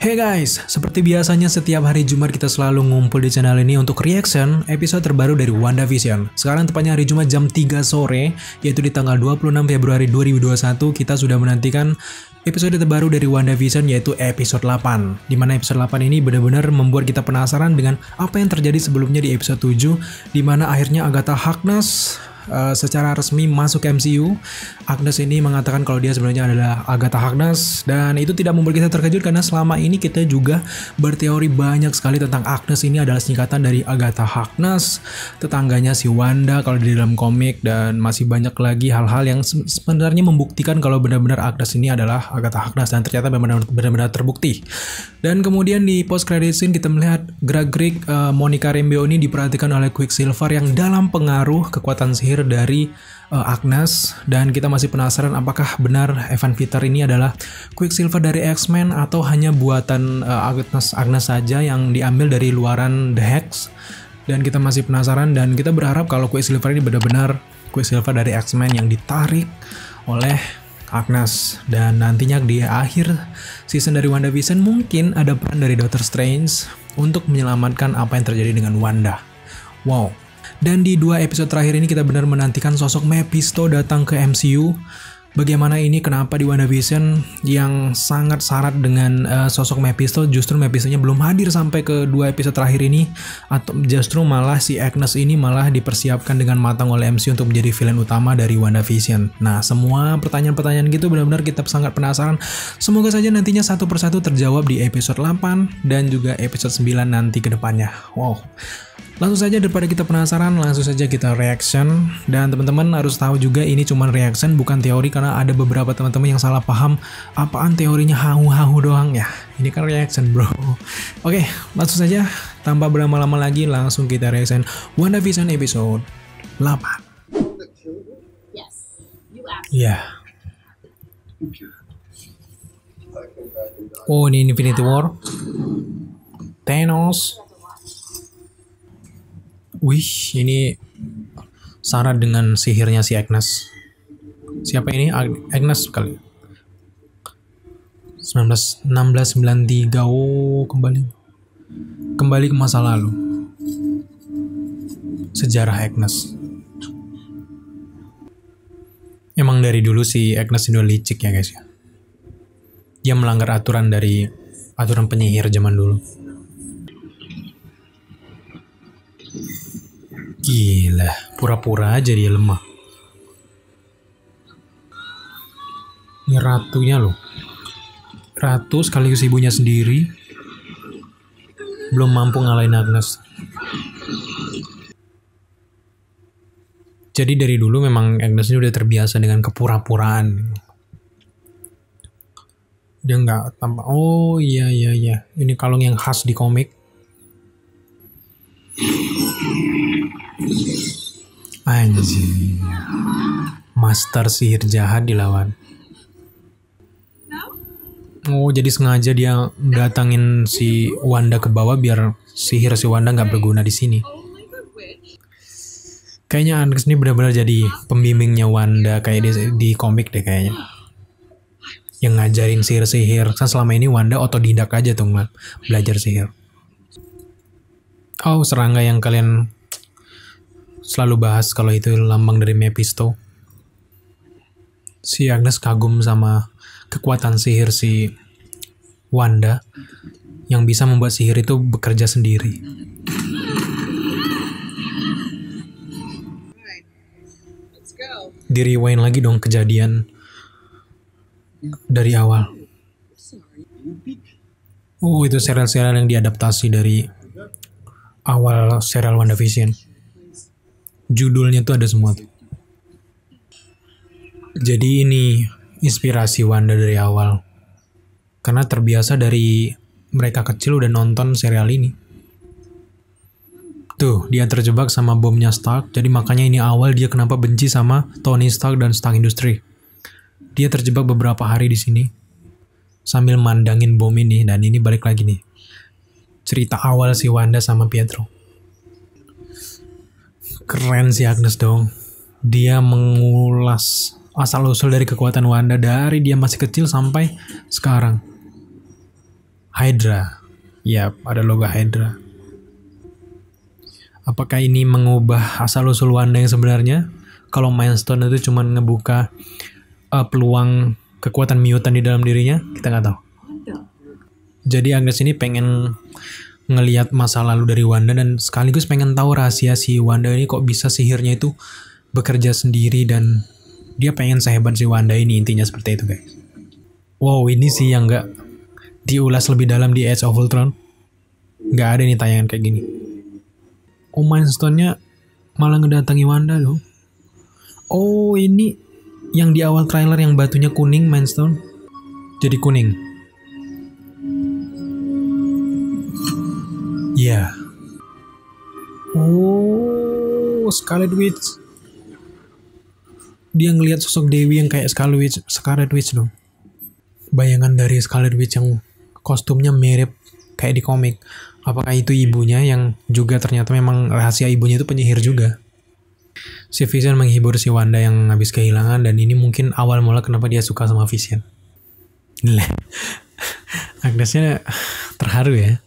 Hey guys, seperti biasanya setiap hari Jumat kita selalu ngumpul di channel ini untuk reaction episode terbaru dari WandaVision. Sekarang tepatnya hari Jumat jam 3 sore, yaitu di tanggal 26 Februari 2021, kita sudah menantikan episode terbaru dari WandaVision, yaitu episode 8. Dimana episode 8 ini benar-benar membuat kita penasaran dengan apa yang terjadi sebelumnya di episode 7, dimana akhirnya Agatha Harkness secara resmi masuk MCU. Agnes ini mengatakan kalau dia sebenarnya adalah Agatha Harkness, dan itu tidak membuat kita terkejut karena selama ini kita juga berteori banyak sekali tentang Agnes ini adalah singkatan dari Agatha Harkness, tetangganya si Wanda kalau di dalam komik, dan masih banyak lagi hal-hal yang sebenarnya membuktikan kalau benar-benar Agnes ini adalah Agatha Harkness, dan ternyata benar-benar terbukti. Dan kemudian di post credit scene kita melihat gerak-gerik Monica Rambeau ini diperhatikan oleh Quicksilver yang dalam pengaruh kekuatan sihir dari Agnes, dan kita masih penasaran apakah benar Evan Peters ini adalah Quicksilver dari X-Men atau hanya buatan Agnes saja yang diambil dari luaran The Hex. Dan kita masih penasaran, dan kita berharap kalau Quicksilver ini benar-benar Quicksilver dari X-Men yang ditarik oleh Agnes. Dan nantinya di akhir season dari WandaVision mungkin ada peran dari Doctor Strange untuk menyelamatkan apa yang terjadi dengan Wanda. Wow. Dan di 2 episode terakhir ini kita benar menantikan sosok Mephisto datang ke MCU. Bagaimana ini, kenapa di WandaVision yang sangat syarat dengan sosok Mephisto, justru Mephisto-nya belum hadir sampai ke 2 episode terakhir ini, atau justru malah si Agnes ini malah dipersiapkan dengan matang oleh MCU untuk menjadi villain utama dari WandaVision. Nah, semua pertanyaan-pertanyaan gitu benar-benar kita sangat penasaran. Semoga saja nantinya satu persatu terjawab di episode 8 dan juga episode 9 nanti ke depannya. Wow. Langsung saja, daripada kita penasaran, langsung saja kita reaction. Dan teman-teman harus tahu juga ini cuma reaction bukan teori, karena ada beberapa teman-teman yang salah paham apaan teorinya hahu-hahu doang ya. Ini kan reaction bro. Oke, langsung saja tanpa berlama-lama lagi langsung kita reaction WandaVision episode 8. Ya. Oh, ini Infinity War. Thanos. Wih, ini syarat dengan sihirnya si Agnes. Siapa ini? Agnes kali. 1693. Oh, kembali ke masa lalu. Sejarah Agnes. Emang dari dulu si Agnes ini licik ya guys ya. Dia melanggar aturan penyihir zaman dulu. Gila, pura-pura aja dia lemah. Ini ratunya loh. Ratu sekaligus ibunya sendiri. Belum mampu ngalahin Agnes. Jadi dari dulu memang Agnes ini udah terbiasa dengan kepura-puraan. Dia nggak tampak. Oh iya. Ini kalung yang khas di komik. Anjir. Master sihir jahat dilawan. Oh, jadi sengaja dia datangin si Wanda ke bawah biar sihir si Wanda nggak berguna di sini. Kayaknya Agnes ini benar-benar jadi pembimbingnya Wanda kayak di komik deh kayaknya. Yang ngajarin sihir-sihir. Kan selama ini Wanda otodidak aja tuh belajar sihir. Oh, serangga yang kalian selalu bahas kalau itu lambang dari Mephisto. Si Agnes kagum sama kekuatan sihir si Wanda yang bisa membuat sihir itu bekerja sendiri. Di rewind lagi dong kejadian dari awal. Oh, itu serial-serial yang diadaptasi dari awal serial WandaVision. Judulnya tuh ada semua tuh. Jadi ini inspirasi Wanda dari awal. Karena terbiasa dari mereka kecil udah nonton serial ini. Tuh, dia terjebak sama bomnya Stark. Jadi makanya ini awal dia kenapa benci sama Tony Stark dan Stark Industries. Dia terjebak beberapa hari di sini sambil mandangin bom ini, dan ini balik lagi nih. Cerita awal si Wanda sama Pietro. Keren si Agnes dong. Dia mengulas asal-usul dari kekuatan Wanda dari dia masih kecil sampai sekarang. Hydra. Ya, ada logo Hydra. Apakah ini mengubah asal-usul Wanda yang sebenarnya? Kalau Mind Stone itu cuma ngebuka peluang kekuatan mutant di dalam dirinya, kita nggak tahu. Jadi Agnes ini pengen ngelihat masa lalu dari Wanda dan sekaligus pengen tahu rahasia si Wanda ini kok bisa sihirnya itu bekerja sendiri dan dia pengen sehebat si Wanda ini, intinya seperti itu guys. Wow, ini sih yang nggak diulas lebih dalam di Age of Ultron. Nggak ada nih tayangan kayak gini. Oh, Mind Stone-nya malah ngedatangi Wanda loh. Oh, ini yang di awal trailer yang batunya kuning, Mind Stone jadi kuning. Ya. Yeah. Oh, Scarlet Witch. Dia ngelihat sosok Dewi yang kayak Scarlet Witch dong. Bayangan dari Scarlet Witch yang kostumnya mirip kayak di komik. Apakah itu ibunya yang juga ternyata memang rahasia ibunya itu penyihir juga? Si Vision menghibur si Wanda yang habis kehilangan dan ini mungkin awal mula kenapa dia suka sama Vision. Agnesnya terharu ya.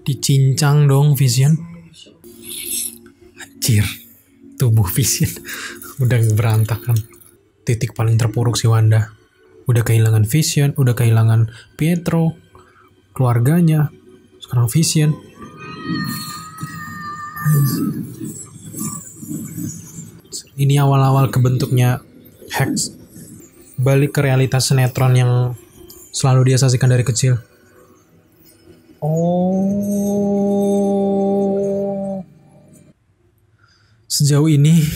Dicincang dong Vision. Anjir, tubuh Vision udah berantakan. Titik paling terpuruk si Wanda. Udah kehilangan Vision, udah kehilangan Pietro, keluarganya, sekarang Vision. Ini awal-awal kebentuknya Hex. Balik ke realitas sinetron yang selalu dia saksikan dari kecil. Oh, sejauh ini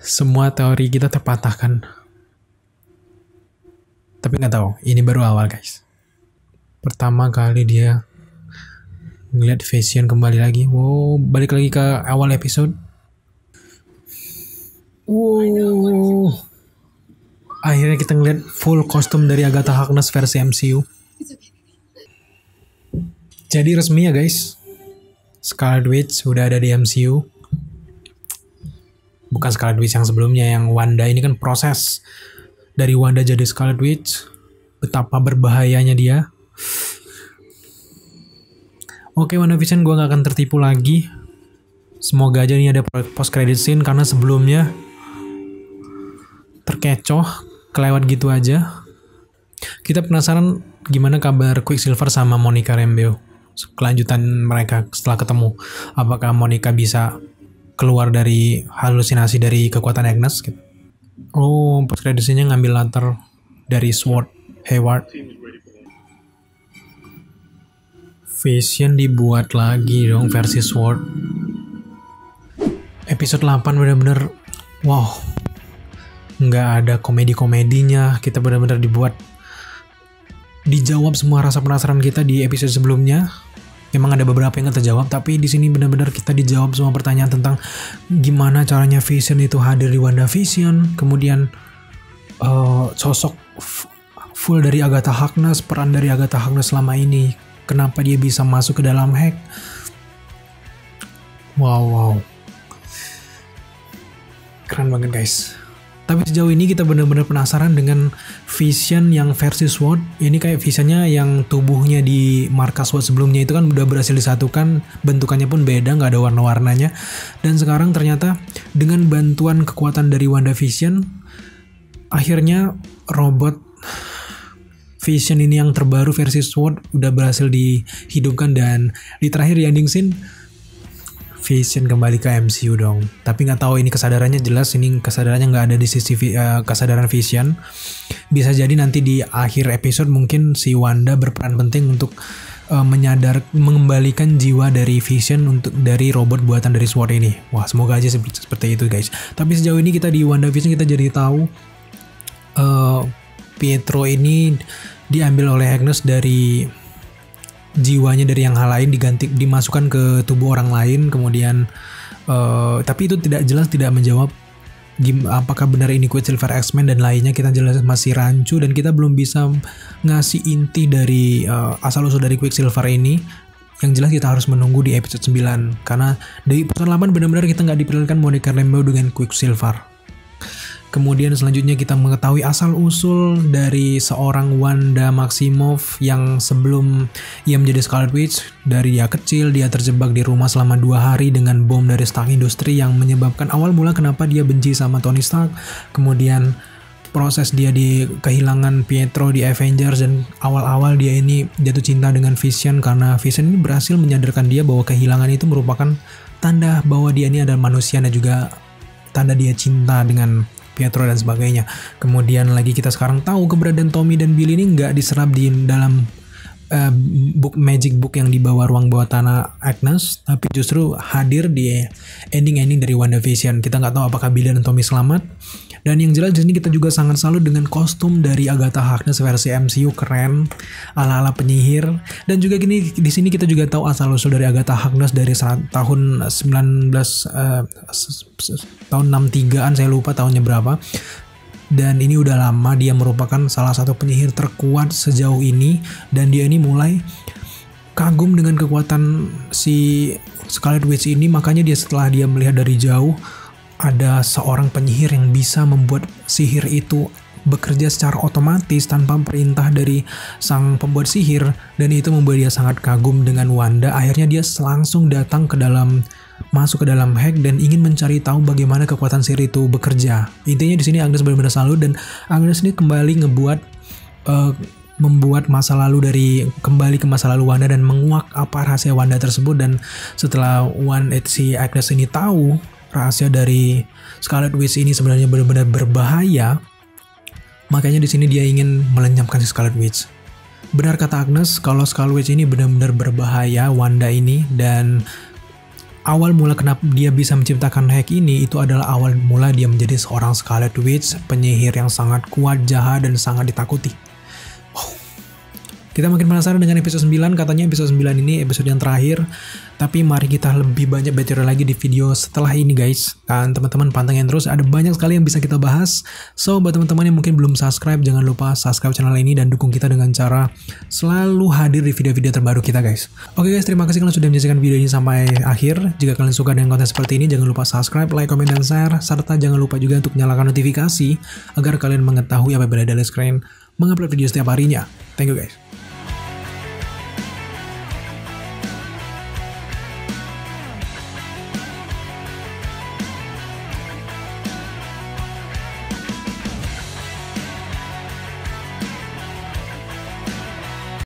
semua teori kita terpatahkan. Tapi nggak tahu, ini baru awal guys. Pertama kali dia ngeliat Vision kembali lagi. Wow, balik lagi ke awal episode. Wow, akhirnya kita ngeliat full kostum dari Agatha Harkness versi MCU. Jadi resmi ya guys, Scarlet Witch udah ada di MCU. Bukan Scarlet Witch yang sebelumnya, yang Wanda ini kan proses dari Wanda jadi Scarlet Witch. Betapa berbahayanya dia. Oke, WandaVision gue gak akan tertipu lagi. Semoga aja ini ada post credit scene karena sebelumnya terkecoh, kelewat gitu aja. Kita penasaran gimana kabar Quicksilver sama Monica Rambeau. Kelanjutan mereka setelah ketemu. Apakah Monica bisa keluar dari halusinasi dari kekuatan Agnes gitu. Oh, post credit scene-nya ngambil latar dari Sword Hayward. Vision dibuat lagi dong versi Sword. Episode 8 bener-bener wow. Nggak ada komedi-komedinya. Kita bener-bener dijawab semua rasa penasaran kita di episode sebelumnya. Memang ada beberapa yang nggak terjawab, tapi di sini benar-benar kita dijawab semua pertanyaan tentang gimana caranya Vision itu hadir di WandaVision, kemudian sosok full dari Agatha Harkness, peran dari Agatha Harkness selama ini, kenapa dia bisa masuk ke dalam hack. Wow, keren banget guys. Tapi sejauh ini kita benar-benar penasaran dengan Vision yang versi SWORD. Ini kayak Visionnya yang tubuhnya di markas SWORD sebelumnya itu kan udah berhasil disatukan. Bentukannya pun beda, nggak ada warna-warnanya. Dan sekarang ternyata dengan bantuan kekuatan dari WandaVision, akhirnya robot Vision ini yang terbaru versi SWORD udah berhasil dihidupkan. Dan di terakhir di ending scene, Vision kembali ke MCU dong. Tapi nggak tahu ini kesadarannya, jelas ini kesadarannya nggak ada di sisi kesadaran Vision. Bisa jadi nanti di akhir episode mungkin si Wanda berperan penting untuk mengembalikan jiwa dari Vision untuk dari robot buatan dari SWORD ini. Wah, semoga aja seperti itu guys. Tapi sejauh ini kita di WandaVision kita jadi tahu Pietro ini diambil oleh Agnes dari jiwanya dari yang hal lain, dimasukkan ke tubuh orang lain, kemudian tapi itu tidak menjawab apakah benar ini Quicksilver X-Men dan lainnya. Kita jelas masih rancu dan kita belum bisa ngasih inti dari asal-usul dari Quicksilver ini. Yang jelas kita harus menunggu di episode 9 karena di episode 8 benar-benar kita nggak diperlihatkan Monica Rambeau dengan Quicksilver. Kemudian selanjutnya kita mengetahui asal-usul dari seorang Wanda Maximoff yang sebelum ia menjadi Scarlet Witch. Dari dia kecil, dia terjebak di rumah selama 2 hari dengan bom dari Stark Industries yang menyebabkan awal mula kenapa dia benci sama Tony Stark. Kemudian proses dia di kehilangan Pietro di Avengers, dan awal-awal dia ini jatuh cinta dengan Vision karena Vision ini berhasil menyadarkan dia bahwa kehilangan itu merupakan tanda bahwa dia ini adalah manusia dan juga tanda dia cinta dengan Pietro dan sebagainya. Kemudian lagi kita sekarang tahu keberadaan Tommy dan Billy ini nggak diserap di dalam magic book yang dibawa ruang bawah tanah Agnes, tapi justru hadir di ending-ending dari WandaVision. Kita nggak tahu apakah Billy dan Tommy selamat. Dan yang jelas di sini kita juga sangat salut dengan kostum dari Agatha Harkness versi MCU, keren, ala-ala penyihir. Dan juga gini, di sini kita juga tahu asal-usul dari Agatha Harkness dari tahun 63-an, saya lupa tahunnya berapa. Dan ini udah lama dia merupakan salah satu penyihir terkuat sejauh ini, dan dia ini mulai kagum dengan kekuatan si Scarlet Witch ini. Makanya dia setelah dia melihat dari jauh ada seorang penyihir yang bisa membuat sihir itu bekerja secara otomatis tanpa perintah dari sang pembuat sihir, dan itu membuat dia sangat kagum dengan Wanda. Akhirnya dia langsung datang masuk ke dalam hack dan ingin mencari tahu bagaimana kekuatan sihir itu bekerja. Intinya di sini Agnes benar-benar salut, dan Agnes ini kembali membuat masa lalu kembali ke masa lalu Wanda dan menguak apa rahasia Wanda tersebut. Dan setelah si Agnes ini tahu rahasia dari Scarlet Witch ini sebenarnya benar-benar berbahaya, makanya di sini dia ingin melenyapkan si Scarlet Witch. Benar kata Agnes kalau Scarlet Witch ini benar-benar berbahaya Wanda ini, dan awal mula kenapa dia bisa menciptakan hack ini itu adalah awal mula dia menjadi seorang Scarlet Witch, penyihir yang sangat kuat, jahat, dan sangat ditakuti. Kita makin penasaran dengan episode 9, katanya episode 9 ini episode yang terakhir. Tapi mari kita lebih banyak bicara lagi di video setelah ini guys. Dan teman-teman pantengin terus, ada banyak sekali yang bisa kita bahas. So buat teman-teman yang mungkin belum subscribe, jangan lupa subscribe channel ini dan dukung kita dengan cara selalu hadir di video-video terbaru kita guys. Oke guys, terima kasih kalian sudah menyaksikan video ini sampai akhir. Jika kalian suka dengan konten seperti ini, jangan lupa subscribe, like, komen, dan share. Serta jangan lupa juga untuk nyalakan notifikasi agar kalian mengetahui apabila Daily Screen mengupload video setiap harinya. Thank you guys.